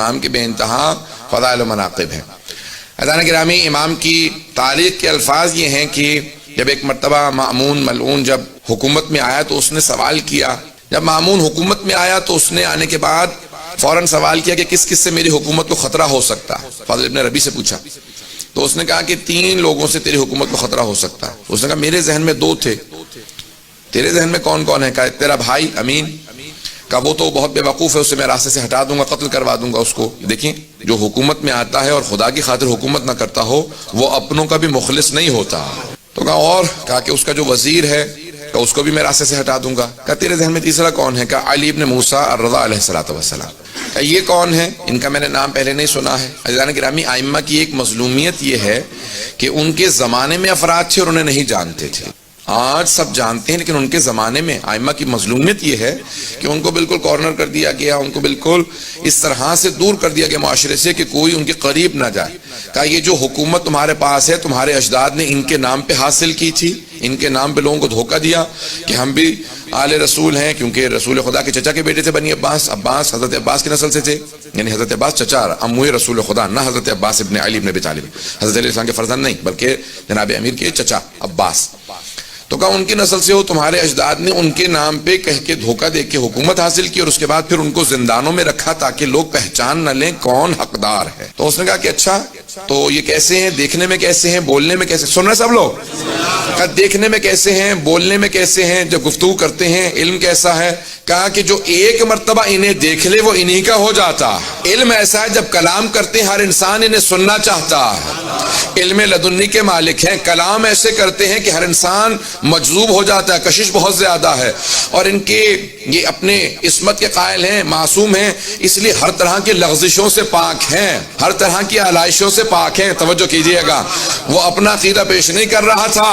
امام کے بے انتہا فضائل و مناقب ہیں۔ عزیزان گرامی، امام کی تاریخ کے الفاظ یہ ہیں کہ جب ایک مرتبہ مأمون ملعون جب حکومت میں آیا تو اس نے سوال کیا، جب مأمون حکومت میں آیا تو اس نے آنے کے بعد فوراً سوال کیا کہ کس کس سے میری حکومت کو خطرہ ہو سکتا ہے۔ فضل ابن ربی سے پوچھا تو اس نے کہا کہ 3 لوگوں سے تیری حکومت کو خطرہ ہو سکتا ہے۔ اس نے کہا میرے ذہن میں 2 تھے، تیرے ذہن میں کون کون ہے؟ کہا تیرا بھائی امین، کہا وہ تو بہت بے وقوف ہے، اسے میں راستے سے ہٹا دوں گا، قتل کروا دوں گا اس کو۔ دیکھیں، جو حکومت میں آتا ہے اور خدا کی خاطر حکومت نہ کرتا ہو وہ اپنوں کا بھی مخلص نہیں ہوتا۔ تو کہا اور؟ کہا کہ اس کا جو وزیر ہے کہ اس کو بھی میں راستے سے ہٹا دوں گا۔ کہا تیرے ذہن میں تیسرا کون ہے؟ کہا علی ابن موسیٰ الرضا علیہ السلام۔ کہا یہ کون ہے؟ ان کا میں نے نام پہلے نہیں سنا ہے۔ عزیزان گرامی، ائمہ کی ایک مظلومیت یہ ہے کہ ان کے زمانے میں افراد تھے اور انہیں نہیں جانتے تھے۔ آج سب جانتے ہیں لیکن ان کے زمانے میں ائمہ کی مظلومیت یہ ہے کہ ان کو بالکل کارنر کر دیا گیا، ان کو بالکل اس طرح سے دور کر دیا گیا معاشرے سے کہ کوئی ان کے قریب نہ جائے۔ کہا یہ جو حکومت تمہارے پاس ہے تمہارے اجداد نے ان کے نام پہ حاصل کی تھی، ان کے نام پہ لوگوں کو دھوکہ دیا کہ ہم بھی آل رسول ہیں، کیونکہ رسول خدا کے چچا کے بیٹے تھے بنی عباس، عباس حضرت عباس کی نسل سے تھے، یعنی حضرت عباس چچا اموی رسول خدا، نہ حضرت عباس ابن علی ابن ابی طالب، حضرت علیہ السلام کے فرزند نہیں بلکہ جناب امیر کے چچا عباس۔ تو کہا ان کی نسل سے ہو، تمہارے اجداد نے ان کے نام پہ کہہ کے دھوکہ دے کے حکومت حاصل کی اور اس کے بعد پھر ان کو زندانوں میں رکھا تاکہ لوگ پہچان نہ لیں کون حقدار ہے۔ تو اس نے کہا کہ اچھا تو یہ کیسے ہیں، دیکھنے میں کیسے ہیں، بولنے میں کیسے؟ سن رہے سب لوگ؟ کہا دیکھنے میں کیسے ہیں، بولنے میں کیسے ہیں، جب گفتگو کرتے ہیں علم کیسا ہے؟ کہا کہ جو ایک مرتبہ انہیں دیکھ لے وہ انہی کا ہو جاتا۔ علم ایسا ہے جب کلام کرتے ہیں ہر انسان انہیں سننا چاہتا ہے۔ علم لدنی کے مالک ہیں، کلام ایسے کرتے ہیں کہ ہر انسان مجذوب ہو جاتا ہے، کشش بہت زیادہ ہے، اور ان کے یہ اپنے عصمت کے قائل ہیں، معصوم ہیں، اس لیے ہر طرح کی لغزشوں سے پاک ہیں، ہر طرح کی آلائشوں سے پاک ہیں۔ توجہ کیجئے گا، وہ اپنا عقیدہ پیش نہیں کر رہا تھا،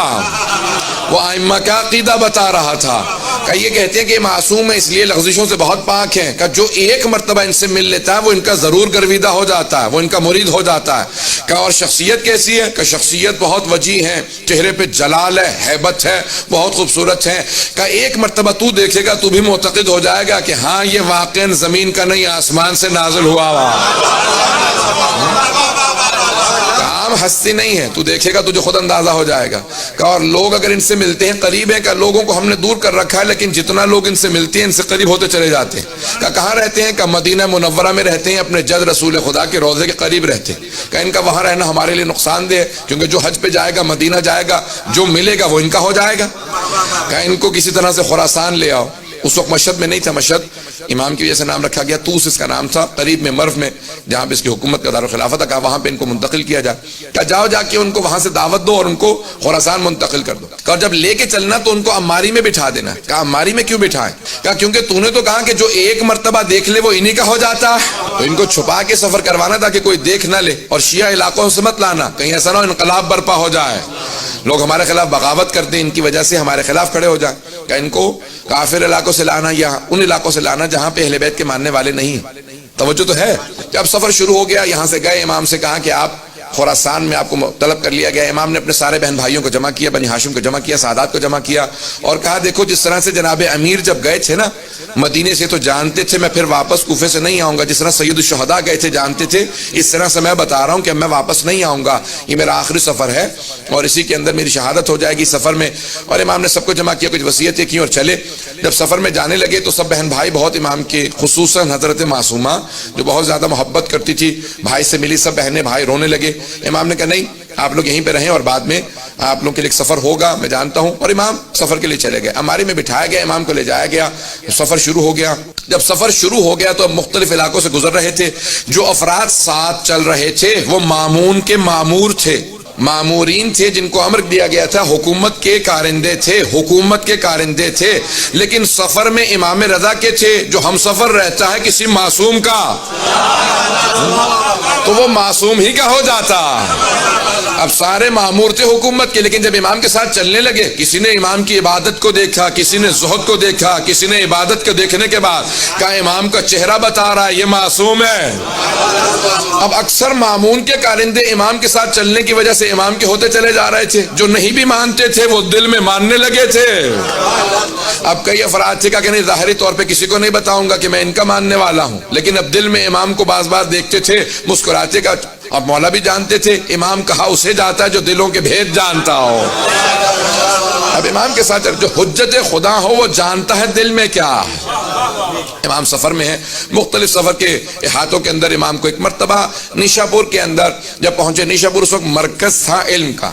وہ ائمہ کا عقیدہ بتا رہا تھا۔ کہ یہ کہتے ہیں کہ معصوم ہے اس لیے لغزشوں سے بہت پاک ہیں، کہ جو ایک مرتبہ ان سے مل لیتا ہے وہ ان کا ضرور گرویدہ ہو جاتا ہے، وہ ان کا مرید ہو جاتا ہے۔ کہ اور شخصیت کیسی ہے؟ کہ شخصیت بہت وجیح ہے، چہرے پہ جلال ہے، ہیبت ہے، بہت خوبصورت ہے۔ کہ ایک مرتبہ تو دیکھے گا تو بھی معتقد ہو جائے گا کہ ہاں یہ واقعاً زمین کا نہیں آسمان سے نازل ہوا ہوا، عام ہستی نہیں ہے، تو دیکھے گا تجھے خود اندازہ ہو جائے گا۔ کہ اور لوگ اگر ان سے ملتے ہیں قریب ہیں، کہ لوگوں کو ہم نے دور کر رکھا ہے لیکن جتنا لوگ ان سے ملتے ہیں ان سے قریب ہوتے چلے جاتے ہیں۔ کہ کہاں رہتے ہیں؟ کہ مدینہ منورہ میں رہتے ہیں، اپنے جد رسول خدا کے روضے کے قریب رہتے ہیں۔ کہ ان کا وہاں رہنا ہمارے لیے نقصان دہ ہے، کیونکہ جو حج پہ جائے گا مدینہ جائے گا، جو ملے گا وہ ان کا ہو جائے گا۔ کہ ان کو کسی طرح سے خراسان لے آؤ۔ اس وقت مشہد میں نہیں تھا، مشہد امام کی وجہ سے نام رکھا گیا، توس اس کا نام تھا، قریب میں مرو میں جہاں پہ اس کی حکومت کا دارالخلافت تھا، کہا وہاں پہ ان کو منتقل کیا جائے۔ کہا جاؤ جا کے ان کو وہاں سے دعوت دو اور ان کو خراسان منتقل کر دو۔ کہا جب لے کے چلنا تو ان کو عماری میں بٹھا دینا۔ کہا عماری میں کیوں بٹھائیں؟ کہا کیونکہ تو نے تو کہا کہ جو ایک مرتبہ دیکھ لے وہ انہی کا ہو جاتا ہے، تو ان کو چھپا کے سفر کروانا تاکہ کوئی دیکھ نہ لے، اور شیعہ علاقوں سے مت لانا، کہیں ایسا نہ ہو انقلاب برپا ہو جائے، لوگ ہمارے خلاف بغاوت کرتے ہیں، ان کی وجہ سے ہمارے خلاف کھڑے ہو جائیں۔ کہ ان کو کافر علاقوں سے لانا یا ان علاقوں سے لانا جہاں پہ اہل بیت کے ماننے والے نہیں ہیں۔ توجہ تو ہے۔ جب سفر شروع ہو گیا، یہاں سے گئے، امام سے کہا کہ آپ خراسان میں آپ کو طلب کر لیا گیا۔ امام نے اپنے سارے بہن بھائیوں کو جمع کیا، بنی ہاشم کو جمع کیا، سادات کو جمع کیا، اور کہا دیکھو جس طرح سے جناب امیر جب گئے تھے نا مدینے سے تو جانتے تھے میں پھر واپس کوفے سے نہیں آؤں گا، جس طرح سید الشہداء گئے تھے جانتے تھے، اس طرح سے میں بتا رہا ہوں کہ میں واپس نہیں آؤں گا، یہ میرا آخری سفر ہے اور اسی کے اندر میری شہادت ہو جائے گی سفر میں۔ اور امام نے سب کو جمع کیا، کچھ وصیتیں کی اور چلے۔ جب سفر میں جانے لگے تو سب بہن بھائی بہت امام کے، خصوصاً حضرت معصومہ جو بہت زیادہ محبت کرتی تھی بھائی سے ملی، سب بہنیں بھائی رونے لگے۔ امام نے کہا نہیں آپ لوگ یہیں پہ رہیں اور بعد میں آپ لوگوں کے لیے ایک سفر ہوگا، میں جانتا ہوں، اور امام سفر کے لیے چلے گئے۔ عماری میں بٹھایا گیا، امام کو لے جایا گیا، سفر شروع ہو گیا۔ جب سفر شروع ہو گیا تو اب مختلف علاقوں سے گزر رہے تھے، جو افراد ساتھ چل رہے تھے وہ مامون کے مامور تھے، مامورین تھے جن کو امر دیا گیا تھا، حکومت کے کارندے تھے، حکومت کے کارندے تھے، لیکن سفر میں امام رضا کے تھے جو ہم سفر رہتا ہے کسی معصوم کا۔ تو وہ معصوم ہی کا ہو جاتا. اب سارے مامور تھے حکومت کے، لیکن جب امام کے ساتھ چلنے لگے، کسی نے امام کی عبادت کو دیکھا، کسی نے زہد کو دیکھا، کسی نے عبادت کو دیکھنے کے بعد کہا امام کا چہرہ بتا رہا ہے یہ معصوم ہے. اب اکثر مامون کے کارندے امام کے ساتھ چلنے کی وجہ سے امام کے ہوتے چلے جا رہے تھے، جو نہیں بھی مانتے تھے وہ دل میں ماننے لگے تھے. اب کئی افراد تھے کہ نہیں ظاہری طور پہ کسی کو نہیں بتاؤں گا کہ میں ان کا ماننے والا ہوں، لیکن اب دل میں امام کو بعض بار دیکھتے تھے مسکراتے کا. اب مولا بھی جانتے تھے امام کہا اسے جاتا ہے جو دلوں کے بھید جانتا ہو. اب امام کے ساتھ جو حجت خدا ہو وہ جانتا ہے دل میں کیا. امام سفر میں ہے، مختلف سفر کے احاطوں کے اندر امام کو ایک مرتبہ نیشاپور کے اندر جب پہنچے، نیشاپور اس وقت مرکز تھا علم کا،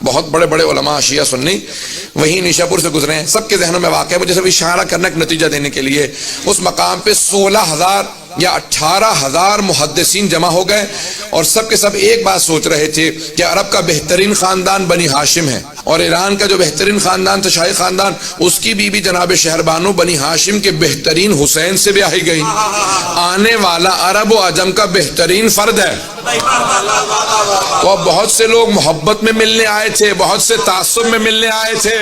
بہت بڑے بڑے علماء شیعہ سنی وہیں نیشاپور سے گزرے ہیں. سب کے ذہنوں میں واقع ہے، مجھے صرف اشارہ کرنا ایک نتیجہ دینے کے لیے. اس مقام پہ 16,000 یا 18,000 محدثین جمع ہو گئے، اور سب کے سب ایک بات سوچ رہے تھے کہ عرب کا بہترین خاندان بنی ہاشم ہے، اور ایران کا جو بہترین خاندان تھا شاہی خاندان، اس کی بیوی جناب شہربانو بنی ہاشم کے بہترین حسین سے بیاہی گئی. آنے والا عرب و عجم کا بہترین فرد ہے. تو بہت سے لوگ محبت میں ملنے آئے تھے، بہت سے تعصب میں ملنے آئے تھے،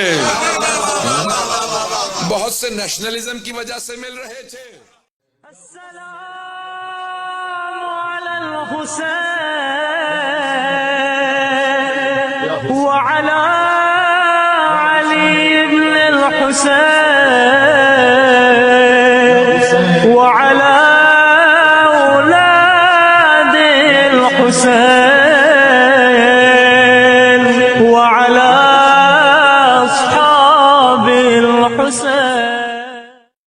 بہت سے نیشنلزم کی وجہ سے مل رہے تھے. الحسين وعلى علي بن الحسين وعلى أولاد الحسين